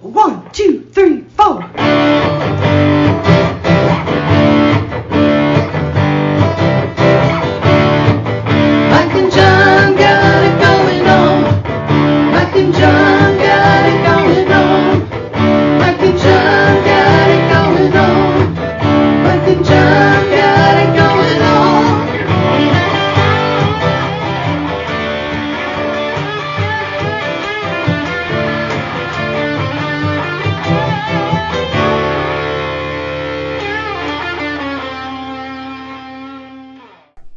1, 2, 3, 4. Mike and John got it going on. Mike and John got it going on. Mike and John got it going on. Mike and John got it going on.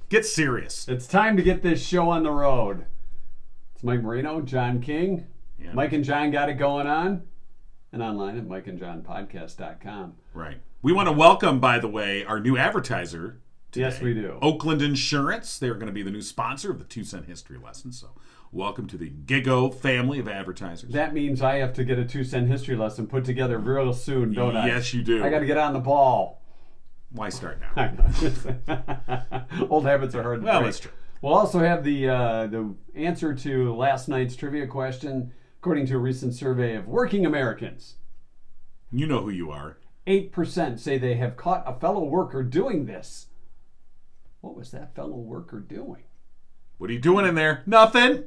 Get serious. It's time to get this show on the road. It's Mike Marino, John King. Yeah. Mike and John got it going on. And online at mikeandjohnpodcast.com. Right. We want to welcome, by the way, our new advertiser today. Yes, we do. Oakland Insurance. They're going to be the new sponsor of the 2-cent history lesson. So welcome to the GIGO family of advertisers. That means I have to get a 2-cent history lesson put together real soon, don't I? Yes, you do. I got to get on the ball. Why start now? I know. Old habits are hard to Well, break. that's true. We'll also have the answer to last night's trivia question, according to a recent survey of working Americans. You know who you are. 8% say they have caught a fellow worker doing this. What was that fellow worker doing? What are you doing in there? Nothing.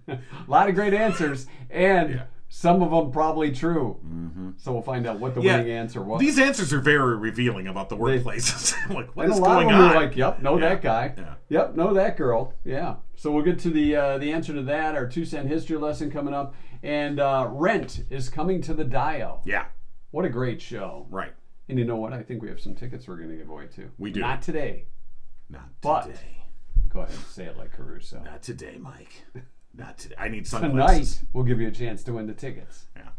A lot of great answers, and Yeah. some of them probably true. Mm-hmm. So we'll find out what the winning answer was. These answers are very revealing about the workplaces. Like, what and is a lot going of them on? are like, yep, know Yeah. that guy. Yeah. Yep, know that girl. Yeah. So we'll get to the answer to that, our 2-cent history lesson coming up. And Rent is coming to the Dio. Yeah. What a great show. Right. And you know what? I think we have some tickets we're going to give away too. We do. Not today. Not But- today. Go ahead and say it like Caruso. Not today, Mike. Not today. I need Tonight, sunglasses. we'll give you a chance to win the tickets. Yeah.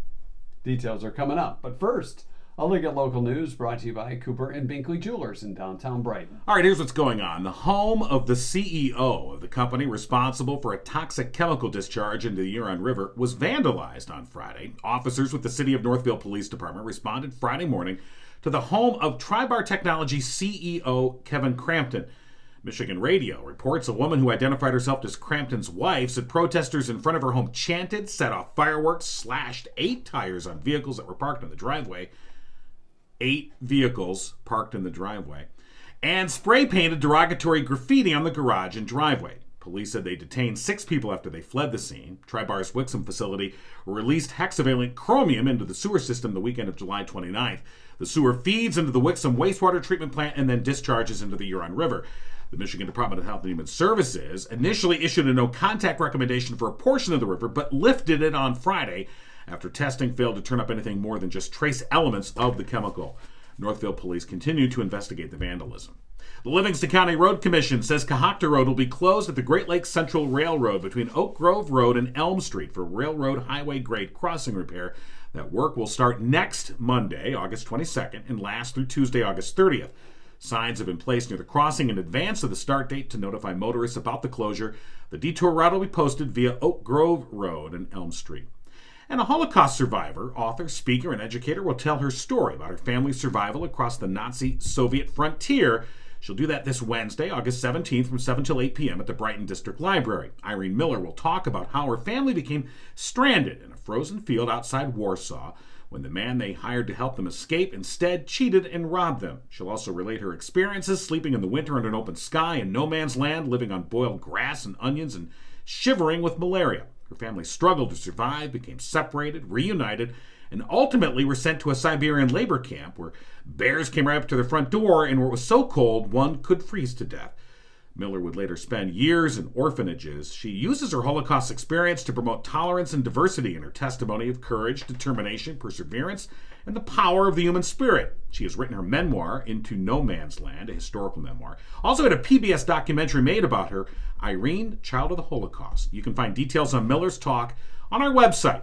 Details are coming up. But first, a look at local news brought to you by Cooper and Binkley Jewelers in downtown Brighton. All right, here's what's going on. The home of the CEO of the company responsible for a toxic chemical discharge into the Huron River was vandalized on Friday. Officers with the City of Northville Police Department responded Friday morning to the home of Tribar Technology CEO Kevin Crampton. Michigan Radio reports a woman who identified herself as Crampton's wife said protesters in front of her home chanted, set off fireworks, slashed 8 tires on vehicles that were parked in the driveway. 8 vehicles parked in the driveway. And spray painted derogatory graffiti on the garage and driveway. Police said they detained 6 people after they fled the scene. Tribar's Wixom facility released hexavalent chromium into the sewer system the weekend of July 29th. The sewer feeds into the Wixom wastewater treatment plant and then discharges into the Huron River. The Michigan Department of Health and Human Services initially issued a no-contact recommendation for a portion of the river, but lifted it on Friday after testing failed to turn up anything more than just trace elements of the chemical. Northville police continue to investigate the vandalism. The Livingston County Road Commission says Cohocton Road will be closed at the Great Lakes Central Railroad between Oak Grove Road and Elm Street for railroad highway grade crossing repair. That work will start next Monday, August 22nd, and last through Tuesday, August 30th. Signs have been placed near the crossing in advance of the start date to notify motorists about the closure. The detour route will be posted via Oak Grove Road and Elm Street. And a Holocaust survivor, author, speaker, and educator will tell her story about her family's survival across the Nazi-Soviet frontier. She'll do that this Wednesday, August 17th from 7 till 8 p.m. at the Brighton District Library. Irene Miller will talk about how her family became stranded in a frozen field outside Warsaw when the man they hired to help them escape instead cheated and robbed them. She'll also relate her experiences sleeping in the winter under an open sky in no man's land, living on boiled grass and onions, and shivering with malaria. Her family struggled to survive, became separated, reunited, and ultimately were sent to a Siberian labor camp where bears came right up to their front door and where it was so cold one could freeze to death. Miller would later spend years in orphanages. She uses her Holocaust experience to promote tolerance and diversity in her testimony of courage, determination, perseverance, and the power of the human spirit. She has written her memoir, Into No Man's Land, a historical memoir. Also had a PBS documentary made about her, Irene, Child of the Holocaust. You can find details on Miller's talk on our website,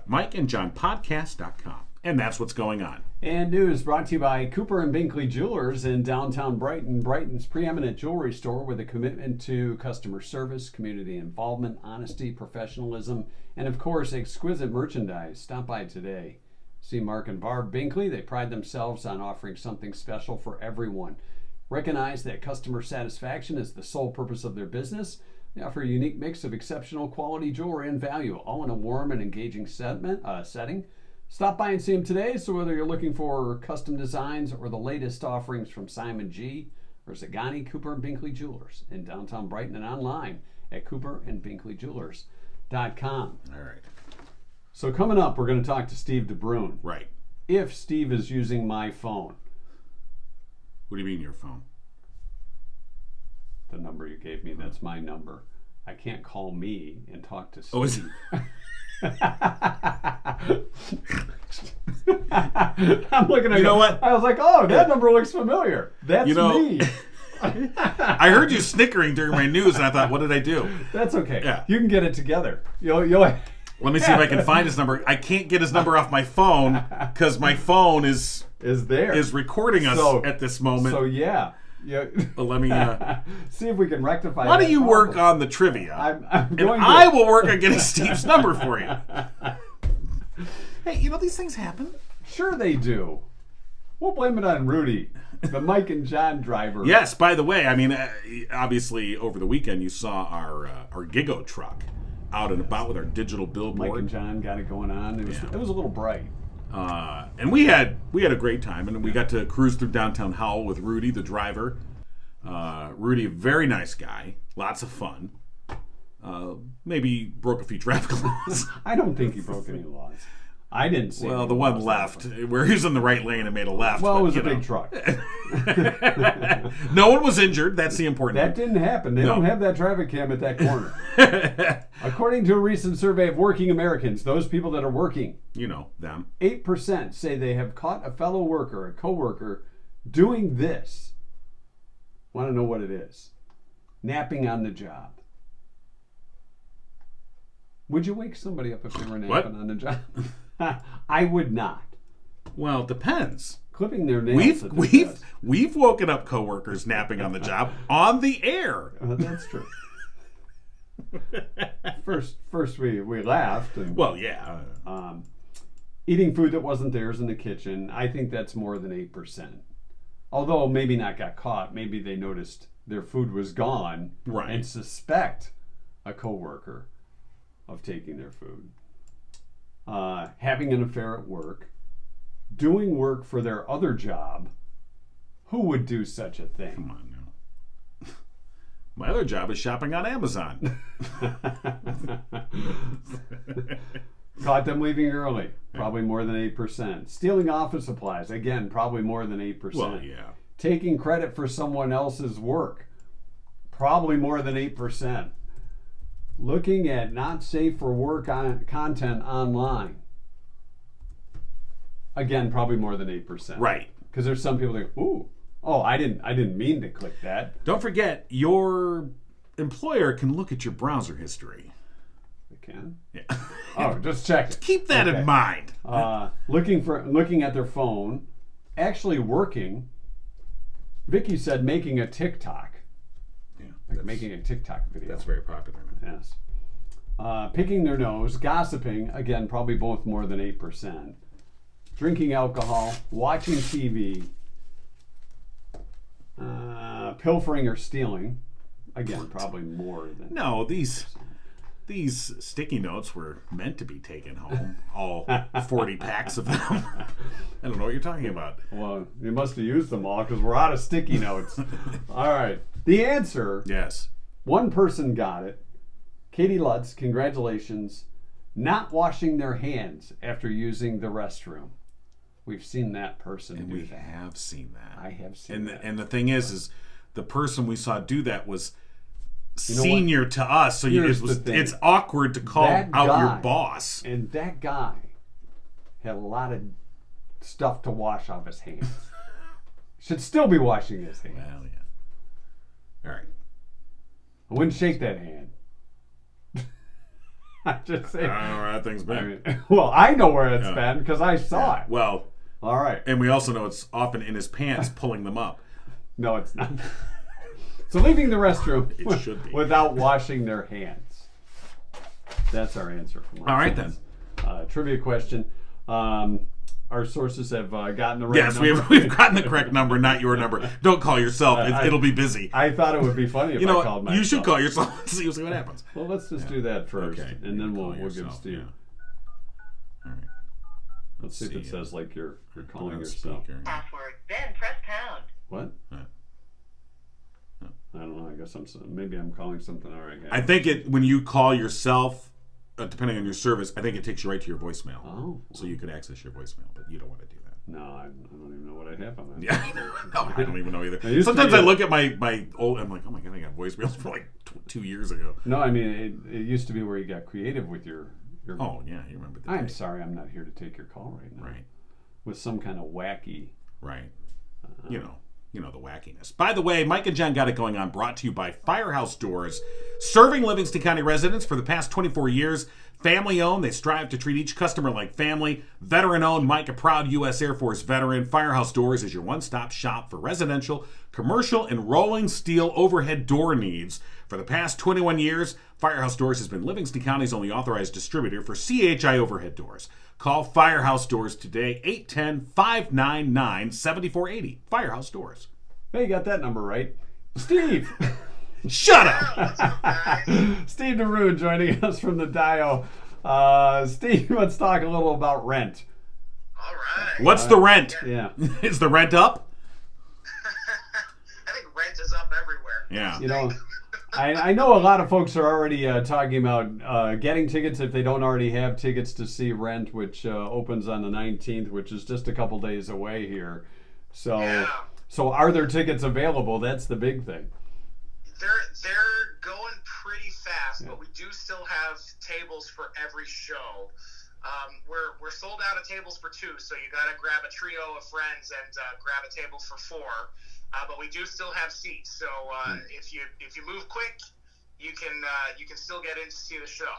mikeandjohnpodcast.com. And that's what's going on. And news brought to you by Cooper and Binkley Jewelers in downtown Brighton, Brighton's preeminent jewelry store with a commitment to customer service, community involvement, honesty, professionalism, and of course, exquisite merchandise. Stop by today. See Mark and Barb Binkley. They pride themselves on offering something special for everyone. Recognize that customer satisfaction is the sole purpose of their business. They offer a unique mix of exceptional quality jewelry and value, all in a warm and engaging setting. Stop by and see them today. So whether you're looking for custom designs or the latest offerings from Simon G. or Zagani, Cooper and Binkley Jewelers in downtown Brighton and online at cooperandbinkleyjewelers.com. All right. So coming up, we're going to talk to Steve DeBruyne. Right. If Steve is using my phone, What do you mean your phone? the number you gave me, that's my number. I can't call me and talk to Steve. Oh, is it? I'm looking at You know what? I was like, oh, that number looks familiar. That's me. I heard you snickering during my news, and I thought, what did I do? That's okay. Yeah. You can get it together. You'll Let me see if I can find his number. I can't get his number off my phone because my phone is recording us at this moment. So yeah. Well, let me see if we can rectify. Why that don't you problem. work on the trivia? I'm going to. I will work on getting Steve's number for you. Hey, these things happen. Sure they do. We'll blame it on Rudy, the Mike and John driver. Yes, by the way, I mean, obviously over the weekend you saw our GIGO truck out and about with our digital billboard. Mike and John got it going on. It was a little bright. And we had a great time, and we got to cruise through downtown Howell with Rudy, the driver. Rudy, a very nice guy, lots of fun. Maybe broke a few traffic laws. I don't think he broke any laws. I didn't see. Well, the one left, where he was in the right lane and made a left. Well, but, it was a big truck. No one was injured. That's the important That thing. didn't happen. They don't have that traffic cam at that corner. According to a recent survey of working Americans, those people that are working, them. 8% say they have caught a fellow worker, a coworker, doing this. Want to know what it is? Napping on the job. Would you wake somebody up if they were napping on the job? I would not. Well, it depends. Clipping their nails. We've woken up coworkers napping on the job on the air. That's true. First we laughed. And, well, yeah. Eating food that wasn't theirs in the kitchen. I think that's more than 8%. Although maybe not got caught. Maybe they noticed their food was gone, right, and suspect a coworker of taking their food. Having an affair at work, doing work for their other job. Who would do such a thing? Come on now. My other job is shopping on Amazon. Caught them leaving early, probably more than 8%. Stealing office supplies, again, probably more than 8%. Well, yeah. Taking credit for someone else's work, probably more than 8%. Looking at not safe for work content online. Again, probably more than 8%. Right. Because there's some people that go, I didn't mean to click that. Don't forget, your employer can look at your browser history. They can? Yeah. Oh, just check it. Keep that in mind. Looking at their phone, actually working. Vicky said making a TikTok. Making a TikTok video. That's very popular now. Yes. Picking their nose, gossiping, again, probably both more than 8%. Drinking alcohol, watching TV, pilfering or stealing, again, probably more than... No, these sticky notes were meant to be taken home, all 40 packs of them. I don't know what you're talking about. Well, you must have used them all because we're out of sticky notes. All right. The answer... Yes. One person got it. Katie Lutz, congratulations. Not washing their hands after using the restroom. We've seen that person do that. We have seen that. I have seen that. And the thing is the person we saw do that was senior to us, so it's awkward to call out your boss. And that guy had a lot of stuff to wash off his hands. Should still be washing his hands. Well, yeah. All right. I wouldn't shake that hand. I just say. I don't know where that thing's been. I know where it's been because I saw it. Well, all right. And we also know it's often in his pants pulling them up. No, it's not. So leaving the restroom it should be. Without washing their hands. That's our answer. All right, then. Trivia question. our sources have gotten the right Yes, number. we've gotten the correct number, not your number. Don't call yourself. It'll be busy. I thought it would be funny if You know I called what? myself. You should call yourself and see what happens. Well, let's just do that first, Okay. and then Call we'll give yourself, Steve. yeah. All right. Let's see if it says like you're Put calling on yourself. speaker. Password. Then press pound. What? I don't know. I guess maybe I'm calling something already. I think when you call yourself, depending on your service, I think it takes you right to your voicemail. Oh. So you can access your voicemail, but you don't want to do that. No, I don't even know what I have on that. Yeah, no, I don't even know either. used to Sometimes be I a- look at my old, I'm like, oh my god, I got voicemails for like 2 years ago. No, I mean it used to be where you got creative with your. Oh yeah, you remember the I'm day. sorry, I'm not here to take your call right now. Right, With some kind of wacky. right. You know the wackiness. By the way, Mike and John got it going on. Brought to you by Firehouse Doors, serving Livingston County residents for the past 24 years. Family owned, they strive to treat each customer like family. Veteran owned, Mike, a proud U.S. Air Force veteran. Firehouse Doors is your one-stop shop for residential, commercial, and rolling steel overhead door needs. For the past 21 years, Firehouse Doors has been Livingston County's only authorized distributor for CHI overhead doors. Call Firehouse Doors today, 810-599-7480. Firehouse Doors. Hey, you got that number right. Steve! Shut up! What's up, guys? Steve DeBruyne joining us from the Dio. Steve, let's talk a little about rent. All right. What's the rent? Yeah. Is the rent up? I think rent is up everywhere. Yeah. You know, I know a lot of folks are already talking about getting tickets if they don't already have tickets to see Rent, which opens on the 19th, which is just a couple days away here. So, Yeah. so are there tickets available? That's the big thing. They're going pretty fast, but we do still have tables for every show. We're sold out of tables for 2, so you got to grab a trio of friends and grab a table for 4. But we do still have seats, so if you move quick, you can still get in to see the show.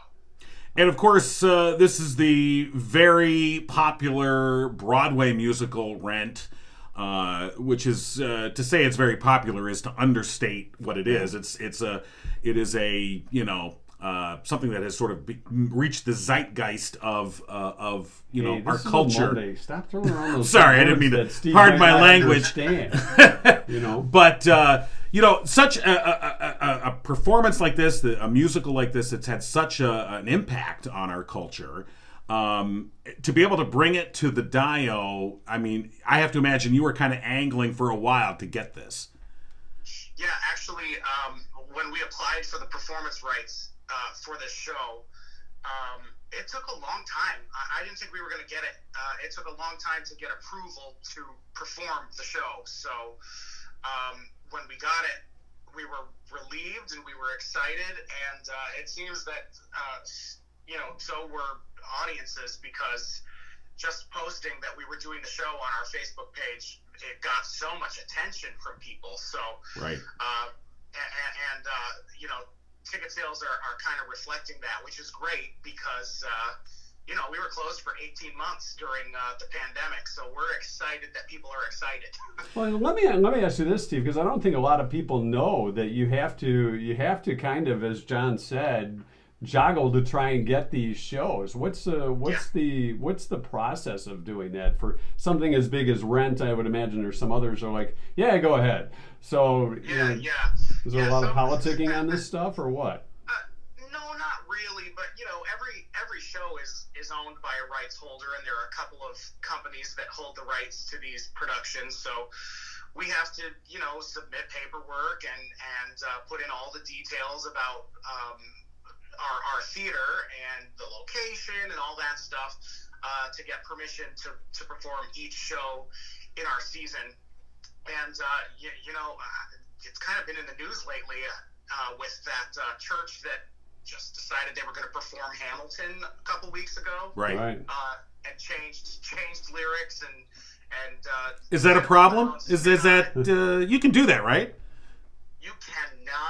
And of course, this is the very popular Broadway musical Rent, which is to say it's very popular is to understate what it is. It is a something that has sort of reached the zeitgeist of Hey, our this is a culture. Monday. Stop throwing around those Sorry, I didn't words mean to- that Steve pardon might my not language. understand, you know. But such a performance like this, a musical like this, it's had such an impact on our culture. To be able to bring it to the Dio, I mean, I have to imagine you were kind of angling for a while to get this. Yeah, actually, when we applied for the performance rights for this show, it took a long time. I didn't think we were going to get it. It took a long time to get approval to perform the show. So when we got it, we were relieved and we were excited. And it seems that, so were audiences, because just posting that we were doing the show on our Facebook page, it got so much attention from people. So, Right. ticket sales are kind of reflecting that, which is great because, we were closed for 18 months during the pandemic. So we're excited that people are excited. Well, let me ask you this, Steve, because I don't think a lot of people know that you have to kind of, as John said, joggle to try and get these shows. What's the process of doing that for something as big as Rent? I would imagine there's some others are like, yeah, go ahead. So is there a lot of politicking on this stuff or what? No, not really. But every show is owned by a rights holder, and there are a couple of companies that hold the rights to these productions. So we have to submit paperwork and put in all the details about our theater and the location and all that stuff to get permission to perform each show in our season. And it's kind of been in the news lately with that church that just decided they were going to perform Hamilton a couple weeks ago, Right. and changed lyrics and Is that a problem? Is that you can do that, right? You cannot.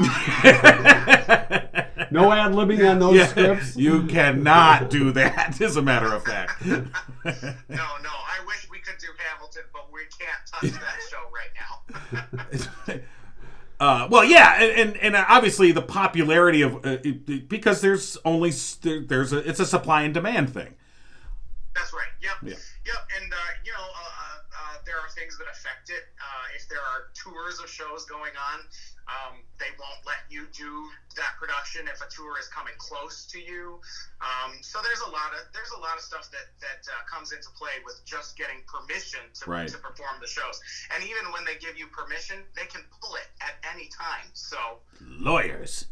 No ad-libbing on those scripts? You cannot do that, as a matter of fact. No, I wish we could do Hamilton, but we can't touch that show right now. Well, yeah, and obviously the popularity of because it's a supply and demand thing. That's right. Yeah. And there are things that affect it. If there are tours of shows going on, they won't let you do that production if a tour is coming close to you. So there's a lot of stuff that comes into play with just getting permission to perform the shows. And even when they give you permission, they can pull it at any time. So lawyers.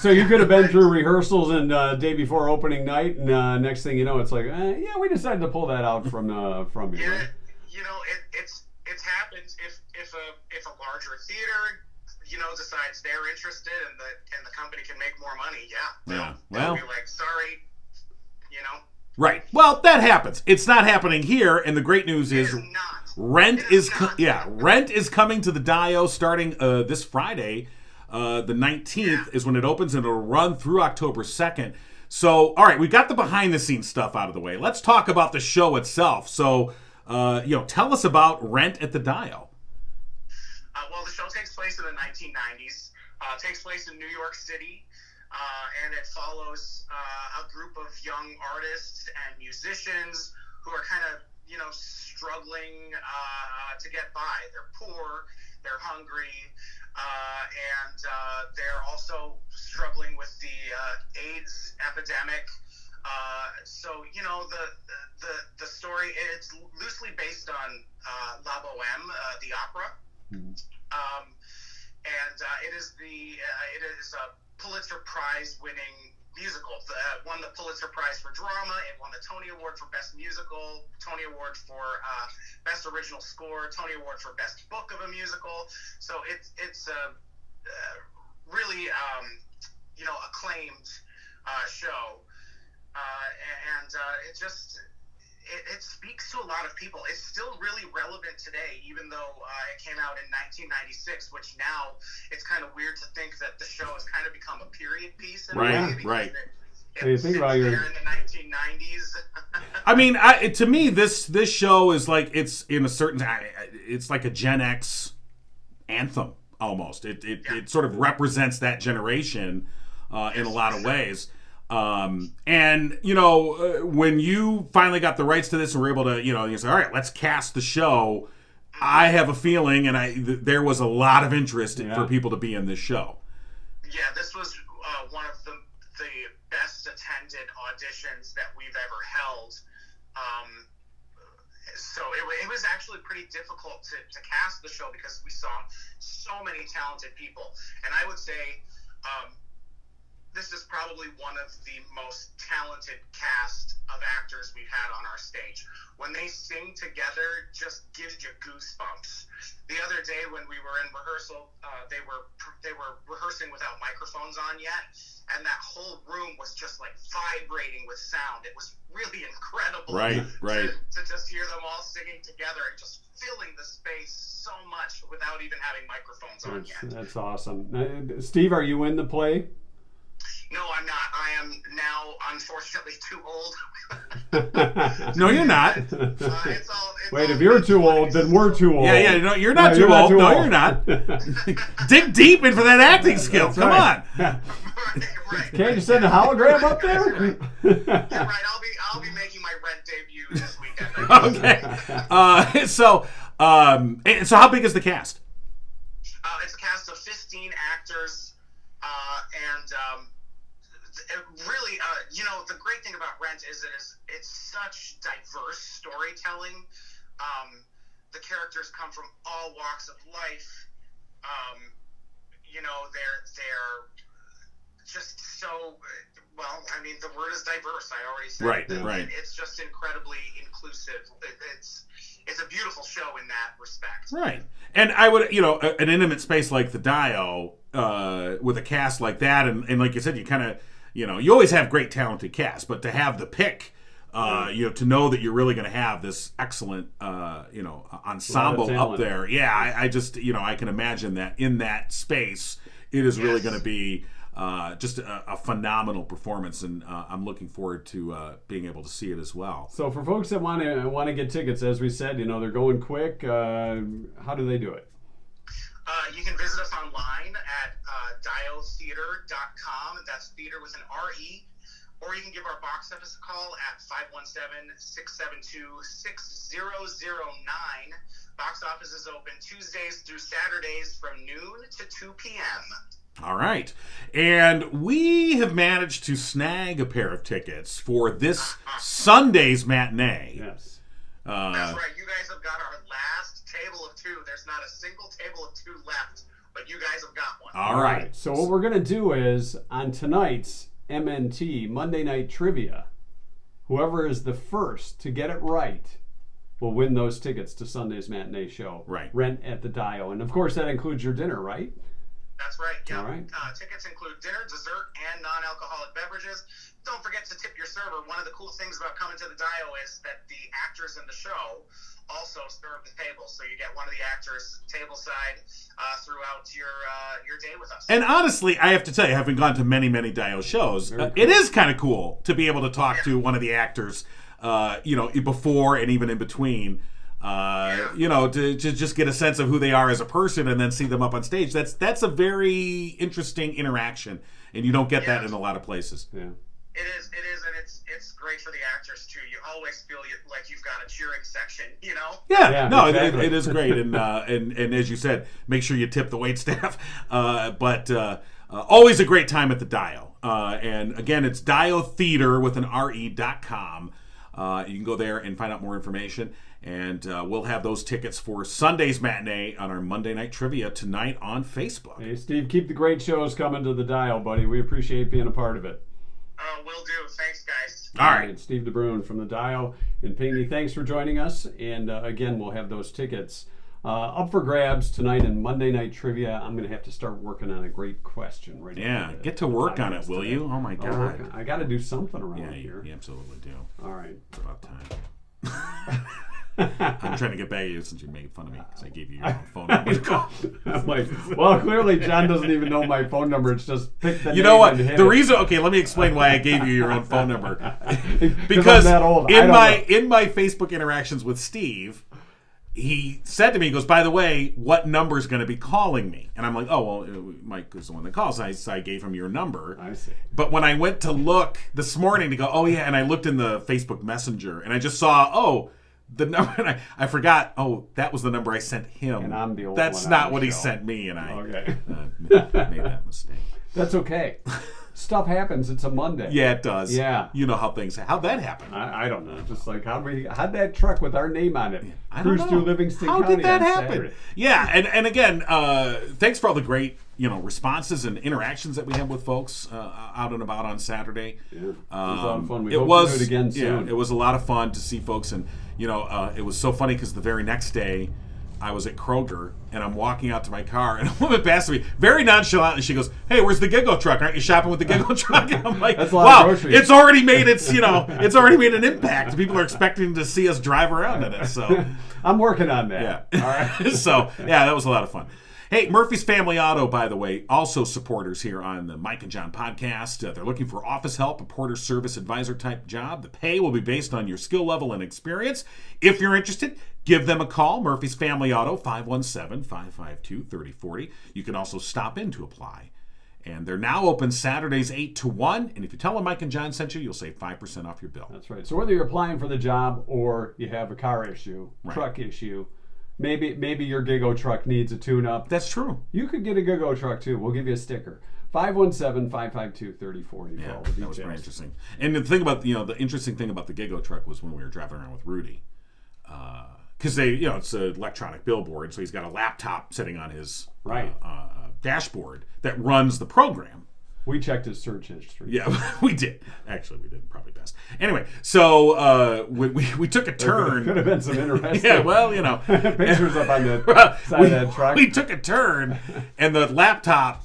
So you could have been through rehearsals and day before opening night, and next thing you know, it's like, we decided to pull that out from you. Yeah, Right? It's happened if a larger theater decides they're interested and the company can make more money. They'll be like, sorry, Right. Well, that happens. It's not happening here, and the great news is Rent is coming to the Dio starting this Friday. The 19th is when it opens, and it'll run through October 2nd. So, all right, we got the behind-the-scenes stuff out of the way. Let's talk about the show itself. So, tell us about Rent at the Dio. Well, the show takes place in the 1990s. Takes place in New York City, and it follows a group of young artists and musicians who are kind of, struggling to get by. They're poor, they're hungry, and they're also struggling with the AIDS epidemic. So, the story, it's loosely based on La Boheme, the opera. Mm-hmm. And it is a Pulitzer Prize winning musical. It won the Pulitzer Prize for drama. It won the Tony Award for Best Musical, Tony Award for Best Original Score, Tony Award for Best Book of a Musical. So it's a really acclaimed show, and it speaks to a lot of people. It's still really relevant today, even though it came out in 1996, which now it's kind of weird to think that the show has kind of become a period piece in a way. Right. You think about there in the 1990s. I mean, to me, this show is like, it's in a certain, it's like a Gen X anthem almost. It sort of represents that generation in a lot of ways. And when you finally got the rights to this and were able to, you say, all right, let's cast the show. I have a feeling, and there was a lot of interest for people to be in this show. Yeah, this was one of the best attended auditions that we've ever held. So it was actually pretty difficult to cast the show because we saw so many talented people. And I would say this is probably one of the most talented cast of actors we've had on our stage. When they sing together, just gives you goosebumps. The other day when we were in rehearsal, they were rehearsing without microphones on yet, and that whole room was just like vibrating with sound. It was really incredible. Right. To just hear them all singing together and just filling the space so much without even having microphones on yet. That's awesome. Steve, are you in the play? No, I'm not. I am now, unfortunately, too old. No, you're not. Wait, if you're too old, then we're too old. Yeah, no, you're not too old. No, you're not. Dig deep in for that acting skill. Come on. Right. Can't you send a hologram up there? Yeah, right. I'll be making my Rent debut this weekend. Okay. So how big is the cast? It's a cast of 15 actors, and really, the great thing about Rent is that it's such diverse storytelling. The characters come from all walks of life. They're just so, well, I mean, the word is diverse. I already said Right. It's just incredibly inclusive. It's a beautiful show in that respect. Right. And I would, an intimate space like the Dio, with a cast like that, and like you said, you kind of, you always have great talented cast, but to have the pick, to know that you're really going to have this excellent, ensemble up there. Yeah, I just, I can imagine that in that space, it is really going to be just a phenomenal performance, and I'm looking forward to being able to see it as well. So for folks that want to get tickets, as we said, they're going quick. How do they do it? You can visit us online at diotheater.com. That's theater with an R-E. or you can give our box office a call at 517-672-6009. Box office is open Tuesdays through Saturdays from noon to 2 p.m. All right. And we have managed to snag a pair of tickets for this Sunday's matinee. Yes. That's right. You guys have got our last table of 2. There's not a single table of 2 left, but you guys have got one. All right. So what we're going to do is, on tonight's MNT, Monday Night Trivia, whoever is the first to get it right will win those tickets to Sunday's matinee show. Right. Rent at the Dio. And, of course, that includes your dinner, right? That's right. Yeah. All right. Tickets include dinner, dessert, and non-alcoholic beverages. Don't forget to tip your server. One of the cool things about coming to the Dio is that the actors in the show also serve the table, so you get one of the actors tableside throughout your day with us. And honestly, I have to tell you, having gone to many, many Dio shows, it is kind of cool to be able to talk to one of the actors, before and even in between. To just get a sense of who they are as a person and then see them up on stage. That's a very interesting interaction, and you don't get that in a lot of places. Yeah. It is, and it's great for the actors too. You always feel like you've got a cheering section, you know? Yeah, no, exactly. it is great, and as you said, make sure you tip the wait staff. But always a great time at the Dio. And again, it's DioTheater with an RE.com. You can go there and find out more information. And we'll have those tickets for Sunday's matinee on our Monday Night Trivia tonight on Facebook. Hey, Steve, keep the great shows coming to the Dio, buddy. We appreciate being a part of it. Will do. Thanks, guys. All right. Steve DeBruyne from the Dio in Pinckney. Thanks for joining us. And again, we'll have those tickets up for grabs tonight in Monday Night Trivia. I'm going to have to start working on a great question right now. Yeah, get to work on it, will you? Oh, my God. I got to do something around here. You absolutely do. All right. It's about time. I'm trying to get back at you since you made fun of me because I gave you your own phone number. I'm like, well, clearly John doesn't even know my phone number. It's just pick the name. You know what? And hit The it. reason, okay, let me explain why I gave you your own phone number. I'm Because that old. in my Facebook interactions with Steve, he said to me, he goes, by the way, what number is going to be calling me? And I'm like, oh, well, Mike is the one that calls. So I gave him your number. I see. But when I went to look this morning to go, oh, yeah, and I looked in the Facebook Messenger, and I just saw, the number, and I forgot, that was the number I sent him. And I'm the old That's one not on what the he show. sent me, and I Okay. made that mistake. That's okay. Stuff happens. It's a Monday. Yeah, it does. Yeah. You know how'd that happen? I don't know. Just like how'd that truck with our name on it I don't cruise know. through Livingston How County did that on happen? Saturday? Yeah, and again, thanks for all the great responses and interactions that we had with folks out and about on Saturday. Yeah. It was a lot of fun. We It hope was to do it again soon. Yeah, it was a lot of fun to see folks, and it was so funny because the very next day I was at Kroger and I'm walking out to my car and a woman passed me very nonchalantly. She goes, "Hey, where's the GIGO truck? Aren't you shopping with the GIGO truck?" And I'm like, That's a lot of "Wow, groceries." it's already made it's already made an impact. People are expecting to see us drive around in it." So I'm working on that. yeah. All right. So, yeah, that was a lot of fun. Hey, Murphy's Family Auto, by the way, also supporters here on the Mike and John podcast. They're looking for office help, a porter service advisor type job. The pay will be based on your skill level and experience. If you're interested, give them a call. Murphy's Family Auto, 517-552-3040. You can also stop in to apply. And they're now open Saturdays 8 to 1. And if you tell them Mike and John sent you, you'll save 5% off your bill. That's right. So whether you're applying for the job or you have a car issue, truck issue, maybe your GIGO truck needs a tune-up. That's true. You could get a GIGO truck too. We'll give you a sticker. 517-552-3040. Yeah, that was very interesting. And the thing about the interesting thing about the GIGO truck was when we were driving around with Rudy, because it's an electronic billboard, so he's got a laptop sitting on his dashboard that runs the program. We checked his search history. Yeah, we did. Actually, we did probably best. Anyway, so we took a turn. Could have been some interesting. Yeah, well, pictures up on the side of that truck. We took a turn, and the laptop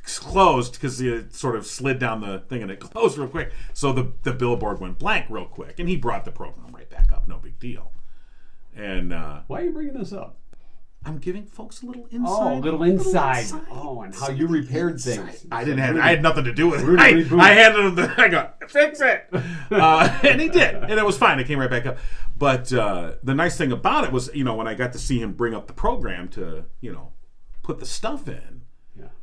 closed because it sort of slid down the thing, and it closed real quick. So the billboard went blank real quick, and he brought the program right back up. No big deal. And why are you bringing this up? I'm giving folks a little insight. Oh, a little inside. Oh, and how you repaired things. I had nothing to do with it. Rudy, I handed him I go, fix it. And he did. And it was fine. It came right back up. But the nice thing about it was, when I got to see him bring up the program to, put the stuff in,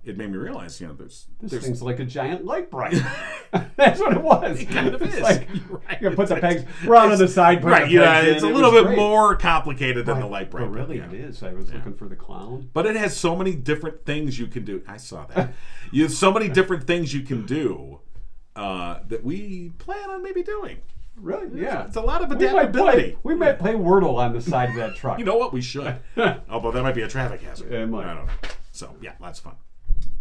it made me realize, there's thing's like a giant light bright. That's what it was. It kind of It's is. like, You're right. you put the pegs round on the side, put right. the pegs It's in. a It little was bit great. more complicated than the light bright. But really, yeah. it is. I was looking for the clown. But it has so many different things you can do. I saw that. You have so many different things you can do that we plan on maybe doing. Really? Yeah. It's a lot of adaptability. We might play Wordle on the side of that truck. You know what? We should. Although that might be a traffic hazard. It might. I don't know. So, yeah, that's fun.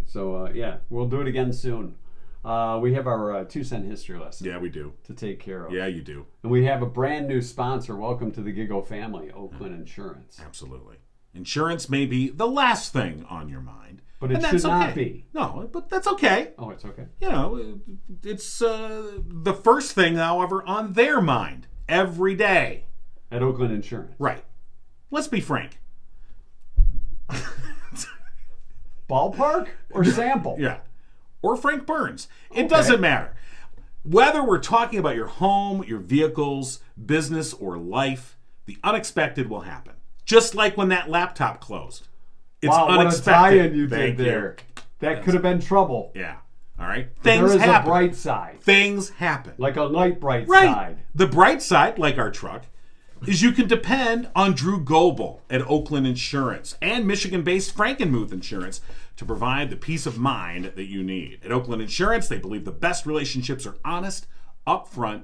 So, yeah, we'll do it again soon. We have our 2-cent history lesson Yeah, we do. to take care of. Yeah, you do. And we have a brand new sponsor. Welcome to the GIGO family, Oakland Insurance. Absolutely. Insurance may be the last thing on your mind. But it and should that's not okay. be. No, but that's okay. Oh, it's okay. It's the first thing, however, on their mind every day. At Oakland Insurance. Right. Let's be frank. Ballpark or sample? Yeah. Or Frank Burns. It doesn't matter. Whether we're talking about your home, your vehicles, business, or life, the unexpected will happen. Just like when that laptop closed. It's Wow, unexpected. what a tie-in you Thank did there. That could have been trouble. Yeah. All right. There Things is happen. a bright side. Things happen. Like a light bright Right. side. The bright side, like our truck, is you can depend on Drew Goebel at Oakland Insurance and Michigan-based Frankenmuth Insurance to provide the peace of mind that you need. At Oakland Insurance, they believe the best relationships are honest, upfront,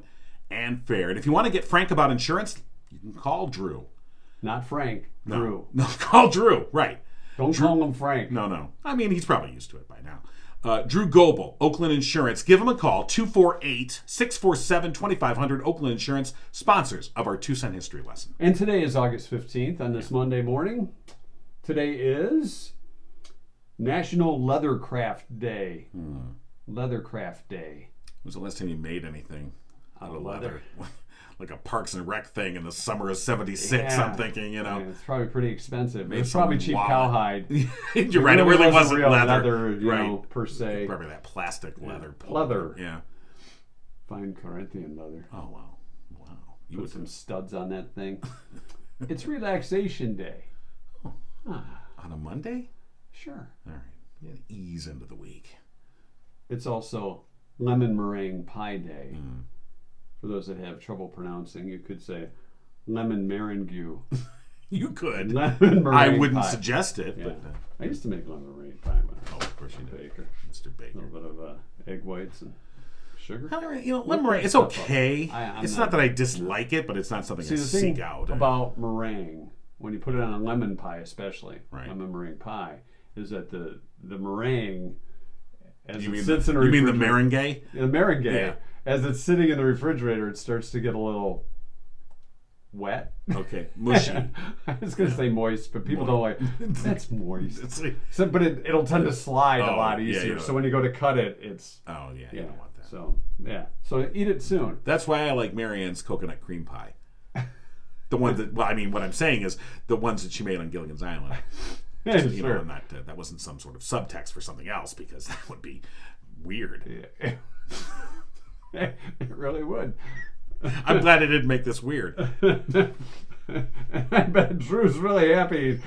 and fair. And if you want to get frank about insurance, you can call Drew. Not Frank. Drew. No, call Drew. Right. Don't call him Frank. No. I mean, he's probably used to it by now. Drew Goebel, Oakland Insurance. Give him a call, 248-647-2500. Oakland Insurance, sponsors of our 2-cent history lesson. And today is August 15th on this Monday morning. Today is National Leathercraft Day. Leathercraft Day. When was the last time you made anything out of leather? leather. Like a Parks and Rec thing in the summer of '76, Yeah. I'm thinking, Yeah, it's probably pretty expensive. Made It's probably some cheap wallet. cowhide. You're right, it really wasn't real leather. you right. know, per se. Probably that plastic leather. Leather. Yeah. Fine Corinthian leather. Oh, wow. You Put would some studs on that thing. It's Relaxation Day. on a Monday? Sure. All right. Yeah, ease into the week. It's also Lemon Meringue Pie Day. For those that have trouble pronouncing, you could say lemon meringue. You could. Lemon meringue I wouldn't pie. suggest it, Yeah. but I used to make lemon meringue pie when I was of course you a did. baker. Mr. A Baker. little bit of egg whites and sugar. Lemon meringue, it's stuff up. okay. I'm It's not- not that I dislike it, but it's not something See, I the thing seek out. about meringue, when you put it on a lemon pie especially, Right. lemon meringue pie, is that the meringue, as You it mean sits in the you mean the refrigerator- meringue? The meringue, Yeah. as it's sitting in the refrigerator, it starts to get a little wet. Okay, mushy. I was going to say moist, but people don't like that's moist. It's like, So, but it'll tend to slide a Oh, lot yeah, easier. you So when you go to cut it, it's oh yeah, you don't want that. So yeah, so eat it soon. That's why I like Marianne's coconut cream pie. The ones that, well, I mean, what I'm saying is the ones that she made on Gilligan's Island. Yeah, You know, sure. and that wasn't some sort of subtext for something else, because that would be weird. Yeah. It really would. I'm glad I didn't make this weird. I bet Drew's really happy.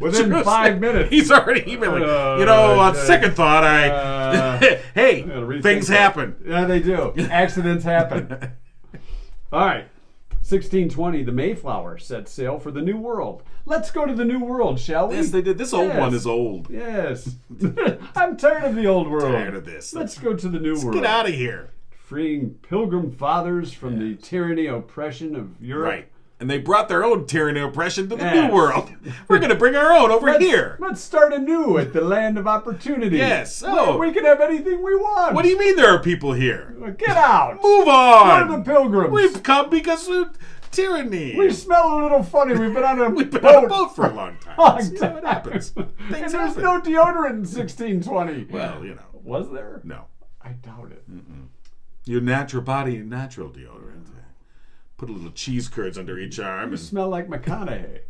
Within Drew's- 5 minutes. He's already emailing. On okay. second thought, hey, gotta rethink things that. happen. Yeah, they do. Accidents happen. All right. 1620, the Mayflower set sail for the New World. Let's go to the New World, shall we? Yes, they did. This old one is old. Yes. I'm tired of the old world. Tired of this. Let's go to the New World. Get out of here. Freeing pilgrim fathers from the tyranny oppression of Europe. Right. And they brought their own tyranny oppression to the Yes. New World. We're going to bring our own over here. Let's start anew at the land of opportunity. Yes. Where Oh. we can have anything we want. What do you mean there are people here? Get out. Move Go on. to the pilgrims. We've come because of tyranny. We smell a little funny. We've been on a We've been boat. on a boat for a long time. Long See how it time. happens. And Things there's happen. no deodorant in 1620. Well, Was there? no. I doubt it. Your natural body, your natural deodorant. Put a little cheese curds under each arm. You And smell like McConaughey.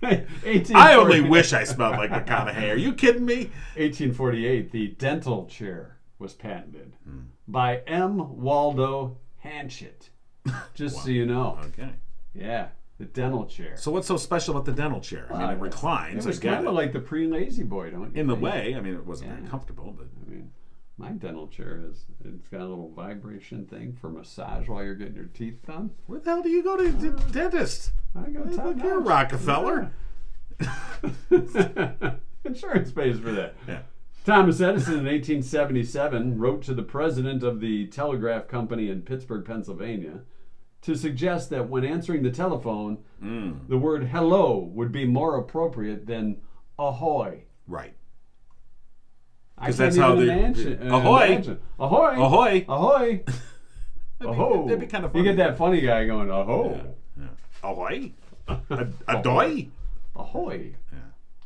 I only wish I smelled like McConaughey. Are you kidding me? 1848, the dental chair was patented by M. Waldo Hanchett. Just so you know. Okay. Yeah. The dental chair. So what's so special about the dental chair? I mean, it reclines. It was I get kind of it. like the pre-Lazy Boy, don't you In the think? way. I mean, it wasn't very comfortable, but I mean, my dental chair it's got a little vibration thing for massage while you're getting your teeth done. where the hell do you go to the dentist? I go top Look here, notch. Rockefeller. Insurance pays for that. Yeah. Thomas Edison in 1877 wrote to the president of the telegraph company in Pittsburgh, Pennsylvania, to suggest that when answering the telephone, the word hello would be more appropriate than ahoy. Right. Because that's how they... Ahoy! Ahoy! Ahoy! Ahoy! Aho! That'd be kind of You funny. get that funny guy going, aho! Yeah. Ahoy? Adoy? Ahoy! Yeah.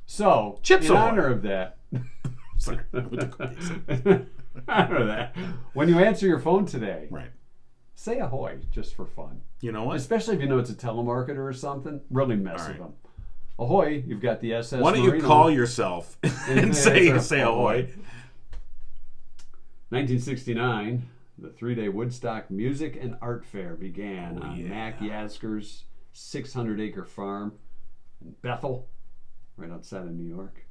So, Chips in ahoy. honor of that, Sorry. when you answer your phone today, Right. say ahoy just for fun. You know what? Especially if you know it's a telemarketer or something. Really mess All with right. them. Ahoy, you've got the SS Why don't you Marino. call yourself and say ahoy? 1969, the 3-day Woodstock Music and Art Fair began on yeah. Mac Yasker's 600-acre farm in Bethel, right outside of New York.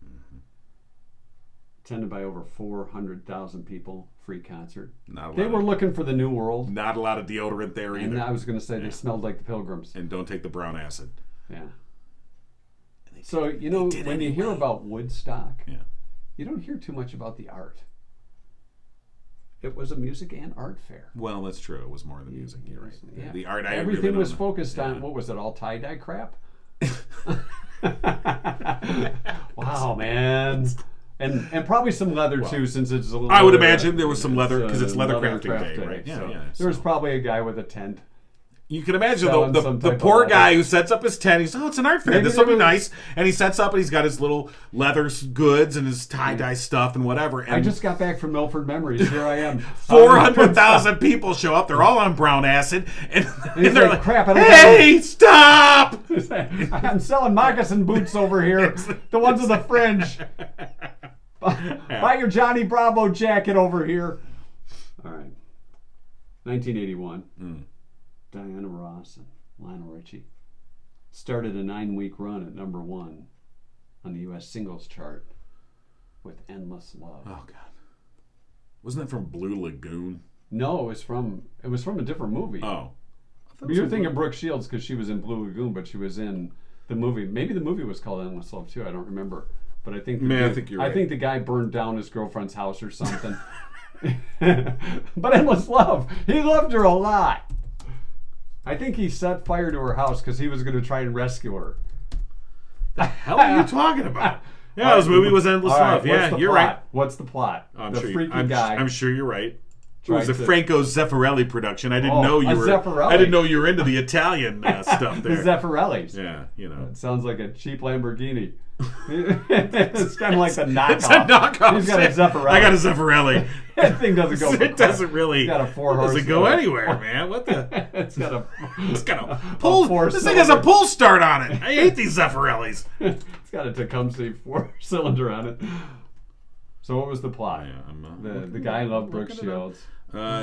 Attended by over 400,000 people, free concert. They were looking for the new world. Not a lot of deodorant there And either. I was going to say they smelled like the Pilgrims. And don't take the brown acid. Yeah. So, you know, when you hear about Woodstock, Yeah. you don't hear too much about the art. It was a music and art fair. Well, that's true. It was more the music. You're right. Yeah. The art. I Everything really was don't- focused on, yeah. what was it, all tie-dye crap? Wow, man. And probably some leather too, since it's a little. I would imagine there was some leather, 'cause it's leather crafting craft day, right? Yeah, so yeah, There was so- probably a guy with a tent. You can imagine Selling the some type of poor leather. guy who sets up his tent. He's, oh, it's an art fair. Maybe This will be there was- nice. And he sets up and he's got his little leather goods and his tie-dye stuff and whatever. And I just got back from Milford Memories. Here I am. 400,000 people show up. They're all on brown acid. And he's they're like, like, crap, I don't hey, stop! I'm selling moccasin boots over here. The ones with the fringe. Buy your Johnny Bravo jacket over here. All right. 1981. Diana Ross and Lionel Richie started a 9-week run at number 1 on the U.S. singles chart with Endless Love. Oh, God. Wasn't that from Blue Lagoon? No, it was from a different movie. Oh. You're thinking Brooke Shields because she was in Blue Lagoon, but she was in the movie. Maybe the movie was called Endless Love too. I don't remember. But I think I think you're right. I think the guy burned down his girlfriend's house or something. But Endless Love, he loved her a lot. I think he set fire to her house because he was going to try and rescue her. The hell are you talking about? Yeah, his movie was Endless All right, Love. Yeah, what's the you're plot? right. What's the plot? I'm the sure freaky I'm, guy. I'm sure you're right. It was a tried to- Franco Zeffirelli production. I didn't Oh, know you a were. Zeffirelli. I didn't know you were into the Italian stuff The there. Zeffirellis. Yeah, you know. It sounds like a cheap Lamborghini. It's kind of like the knockoff. It's a knockoff. He's got a Zeffirelli. I got a Zeffirelli. That thing doesn't go. It doesn't really. It's got a 4 It horse. doesn't go anywhere, man. What the? It's got a. It's got a pull. four This thing has a cylinder. pull start on it. I hate these Zeffirellis. It's got a Tecumseh 4-cylinder on it. So what was the plot? The guy loved Brooke Shields.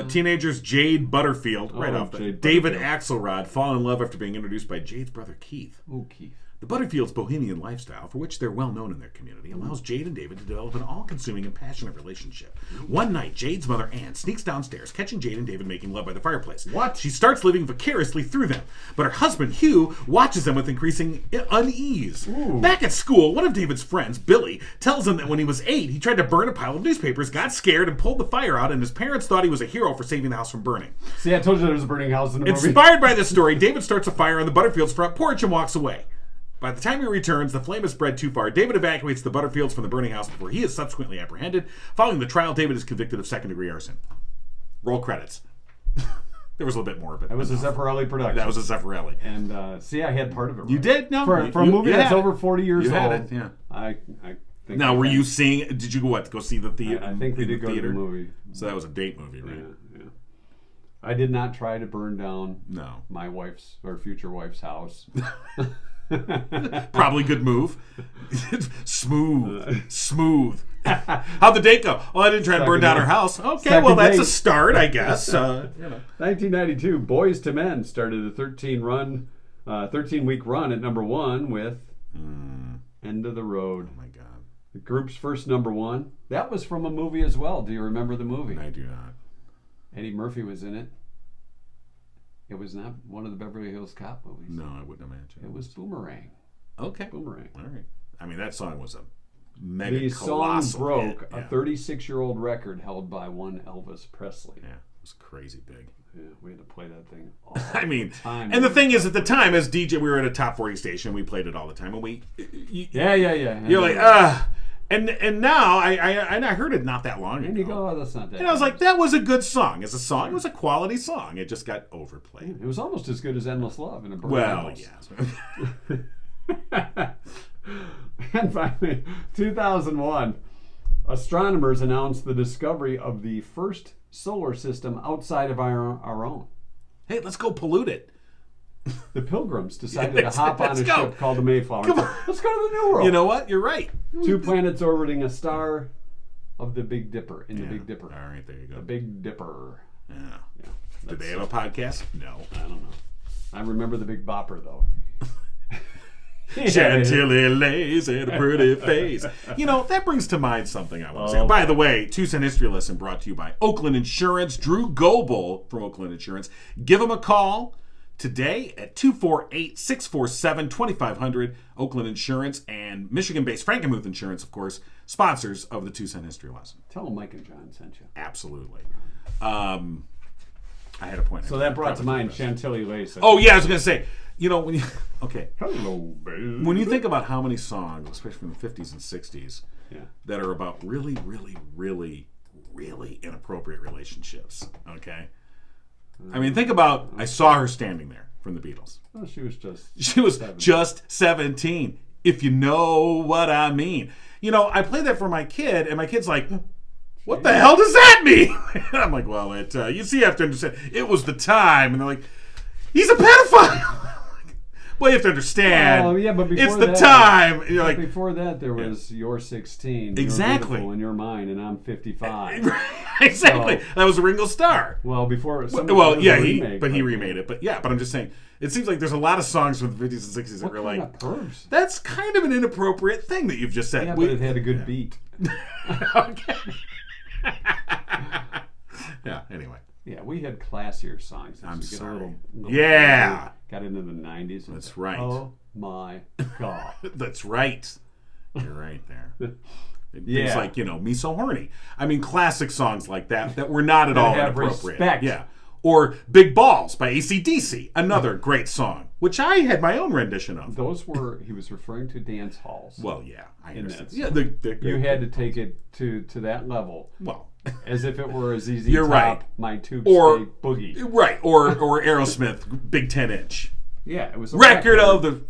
Teenagers Jade Butterfield, right Oh, off the Jade David Butterfield. Axelrod, fall in love after being introduced by Jade's brother Keith. Oh, Keith. The Butterfields' bohemian lifestyle, for which they're well known in their community, allows Jade and David to develop an all-consuming and passionate relationship. One night, Jade's mother, Anne, sneaks downstairs, catching Jade and David making love by the fireplace. What? She starts living vicariously through them, but her husband, Hugh, watches them with increasing unease. Ooh. Back at school, one of David's friends, Billy, tells him that when he was 8, he tried to burn a pile of newspapers, got scared, and pulled the fire out, and his parents thought he was a hero for saving the house from burning. See, I told you there was a burning house in the movie. Inspired by this story, David starts a fire on the Butterfields' front porch and walks away. By the time he returns, the flame has spread too far. David evacuates the Butterfields from the burning house before he is subsequently apprehended. Following the trial, David is convicted of second-degree arson. Roll credits. There was a little bit more of it. That was a Zeffirelli production. That was a Zeffirelli. And see, I had part of it. You right. did? No. For a movie you that's had it. over 40 years You old. had it, yeah. I think. Now, I were had you it. seeing? Did you go see the theater? I think we did go to theater? the movie. So that was a date movie, right? Yeah. I did not try to burn down No. my wife's or future wife's house. Probably good move. Smooth. How'd the date go? Oh, I didn't try to burn down her house. Okay, Second well, that's a date. start, I guess. 1992, Boys to Men started a 13-run 13-week run at number 1 with End of the Road. Oh my God. The group's first number 1. That was from a movie as well. Do you remember the movie? I do not. Eddie Murphy was in it. It was not one of the Beverly Hills Cop movies. No, I wouldn't imagine. It was Boomerang. Okay. Boomerang. All right. I mean, that song was a mega The colossal song broke hit. a 36-year-old record held by one Elvis Presley. Yeah, it was crazy big. Yeah, we had to play that thing all I mean, the time. and the thing is, at the time, as DJ, we were at a top 40 station. We played it all the time, and Yeah. You're like, and now I heard it not that long ago. And you go, oh, that's not that. And I was like, that was a good song. As a song, it was a quality song. It just got overplayed. It was almost as good as Endless Love in a burning Well, house. yes. And finally, 2001, astronomers announced the discovery of the first solar system outside of our own. Hey, let's go pollute it. The Pilgrims decided to hop on a let's go. ship called the Mayflower. Come on. Let's go to the New World. You know what? You're right. 2 planets orbiting a star of the Big Dipper, in the Big Dipper. All right, there you go. The Big Dipper. Yeah. Yeah. Did they have a podcast? No. I don't know. I remember the Big Bopper, though. Chantilly lays in a pretty face. You know, that brings to mind something I want to say. By the way, 2 Cent History Lesson brought to you by Oakland Insurance. Drew Goebel from Oakland Insurance. Give him a call today at 248-647-2500. Oakland Insurance and Michigan-based Frankenmuth Insurance, of course, sponsors of the 2 Cent History Lesson. Tell them Mike and John sent you. Absolutely. I had a point. So that brought to mind Chantilly Lace. Oh, yeah, I was going to say, you know, when you... Okay. Hello, baby. When you think about how many songs, especially from the 50s and 60s, Yeah. that are about really, really, really, really inappropriate relationships, okay? I mean, think about I Saw Her Standing There from the Beatles. Well, she was just... She was just 17, if you know what I mean. You know, I play that for my kid, and my kid's like, what the hell does that mean? And I'm like, well, you see, you have to understand, it was the time. And they're like, he's a pedophile. Well, you have to understand. Oh, yeah, but before it's the that, time. You're like, before that, there was You're 16. Exactly. You're beautiful, and you're mine, and I'm 55. Exactly. So, that was Ringo Starr. Well, before... Well, yeah, he remake, remade it. But I'm just saying, it seems like there's a lot of songs from the 50s and 60s that What were kind like, of pervs? that's kind of an inappropriate thing that you've just said. Yeah, but it had a good beat. Okay. Yeah, anyway. Yeah, we had classier songs. As I'm we get sorry. a little Yeah. got into the 90s. That's right. Oh, my God. That's right. You're right there. Things Yeah. like, you know, Me So Horny. I mean, classic songs like that were not at all have inappropriate. respect. Yeah. Or Big Balls by AC/DC, another great song, which I had my own rendition of. Those were, he was referring to dance halls. Well, yeah, I In understand. that Yeah, song. You had to take it to that level. Well, As if it were a ZZ You're Top, right. My Tube Or- Skate Boogie. right. Or Aerosmith, Big 10-inch. Yeah, it was a Record of the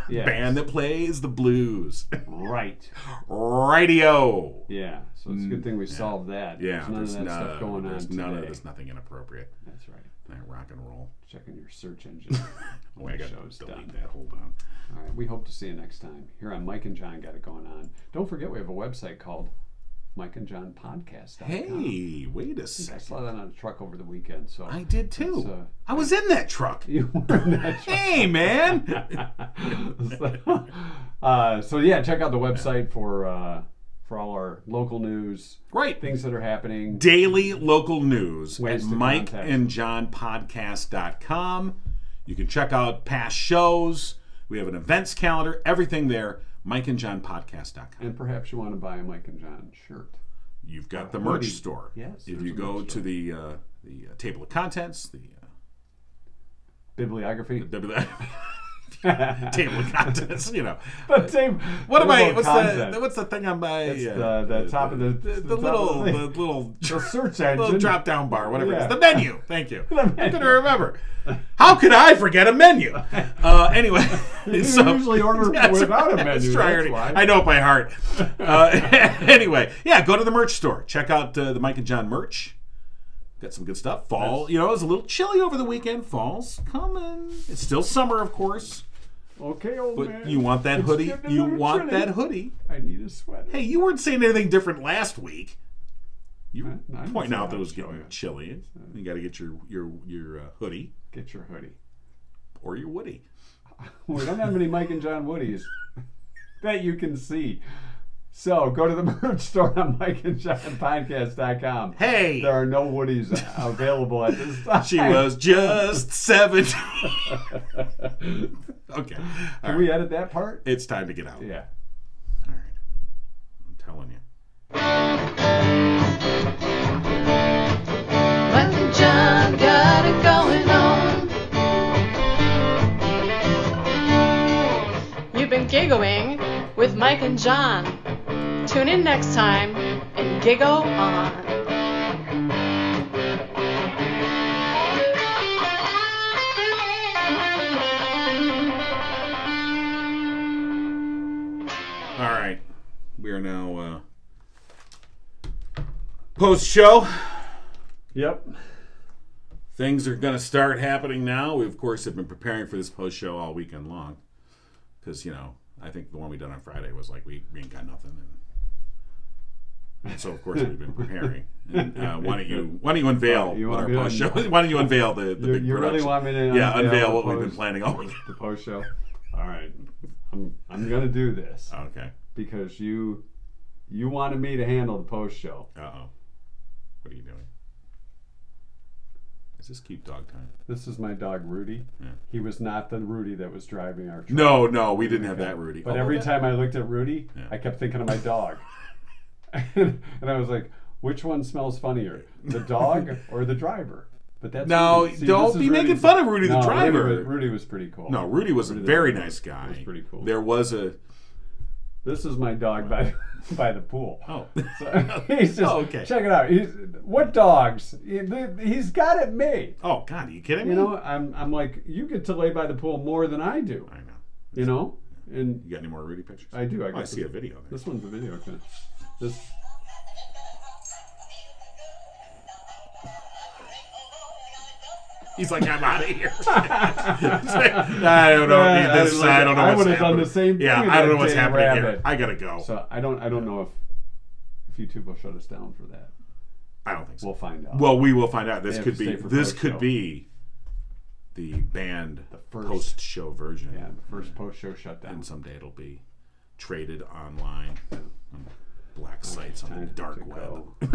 Yes. band that plays the blues. Right. Radio. Yeah, so it's a good thing we solved that. Yeah, There's none of that stuff going on there's today. none of there's nothing inappropriate. That's right. That rock and roll. Checking your search engine. Oh, I got to show's delete done. that. Hold on. All right, we hope to see you next time here on Mike and John Got It Going On. Don't forget we have a website called MikeandJohnPodcast.com. Hey, wait a I second. saw that on a truck over the weekend. So I did too. It's, I was in that truck. you were in that truck. Hey, man. So yeah, check out the website for all our local news, Right. things that are happening. Daily local news Ways at to contact. MikeandJohnPodcast.com. You can check out past shows. We have an events calendar, everything there. MikeandJohnPodcast.com. And perhaps you want to buy a Mike and John shirt. You've got A the merch hoodie. store. Yes, If there's you a go merch to store. the table of contents, the Bibliography. table of contents, you know. The same. What am I? Content. What's the thing on my? It's the top of the little top of little the search little engine. drop down bar, whatever it Yeah. is. The menu. Thank you. The I'm menu. gonna remember. How could I forget a menu? Anyway, You usually order without a menu. Let's try That's it. why. I know it by heart. Anyway, yeah, go to the merch store. Check out the Mike and John merch. Got some good stuff. Fall, Yes. you know, it was a little chilly over the weekend. Fall's coming. It's still summer, of course. Okay, old But man. you want that It's hoodie? getting a You little want chilly. that hoodie? I need a sweater. Hey, you weren't saying anything different last week. You were I didn't pointing say out I that it was was getting showing. chilly. You got to get your hoodie Get your hoodie. or your woody. We don't have any Mike and John Woodies that you can see. So go to the merch store on MikeandJohnPodcast.com. Hey! There are no Woodies available at this time. She was just 17. Okay. Can we edit that part? It's time to get out. Yeah. All right. I'm telling you. Mike and John got it going on. You've been giggling with Mike and John. Tune in next time and giggle on. All right. We are now post-show. Yep. Things are going to start happening now. We, of course, have been preparing for this post-show all weekend long. Because, I think the one we done on Friday was like, we ain't got nothing. And so, of course, we've been preparing. And, why don't you unveil what our post-show? Why don't you unveil the big You production? really want me to unveil what we've been planning all weekend. The post show? All right. I'm going to do this. Okay. Because you wanted me to handle the post show. Uh-oh. What are you doing? Is this keep dog time? This is my dog, Rudy. Yeah. He was not the Rudy that was driving our truck. No, we didn't have that Rudy. But every time I looked at Rudy, I kept thinking of my dog. And I was like, which one smells funnier, the dog or the driver? But that's no, Rudy. See, don't be making fun of Rudy the driver. Rudy was pretty cool. No, Rudy was a very nice guy. He was pretty cool. There was a... This is my dog by the pool. Oh. So he's just, okay. Check it out. What dogs? He's got it made. Oh, God, are you kidding me? I'm like, you get to lay by the pool more than I do. I know. And you got any more Rudy pictures? I do. I see a video there. This one's a video. This. He's like, I'm out of here. I don't know. I don't know. I would have done the same thing. Yeah, I don't know what's happening here. I gotta go. So I don't know if YouTube will shut us down for that. I don't think so. We'll find out. Well, we will find out. This could post-show. be the banned post-show version. Yeah, the first post-show shutdown. And someday it'll be traded online on black sites on the dark web.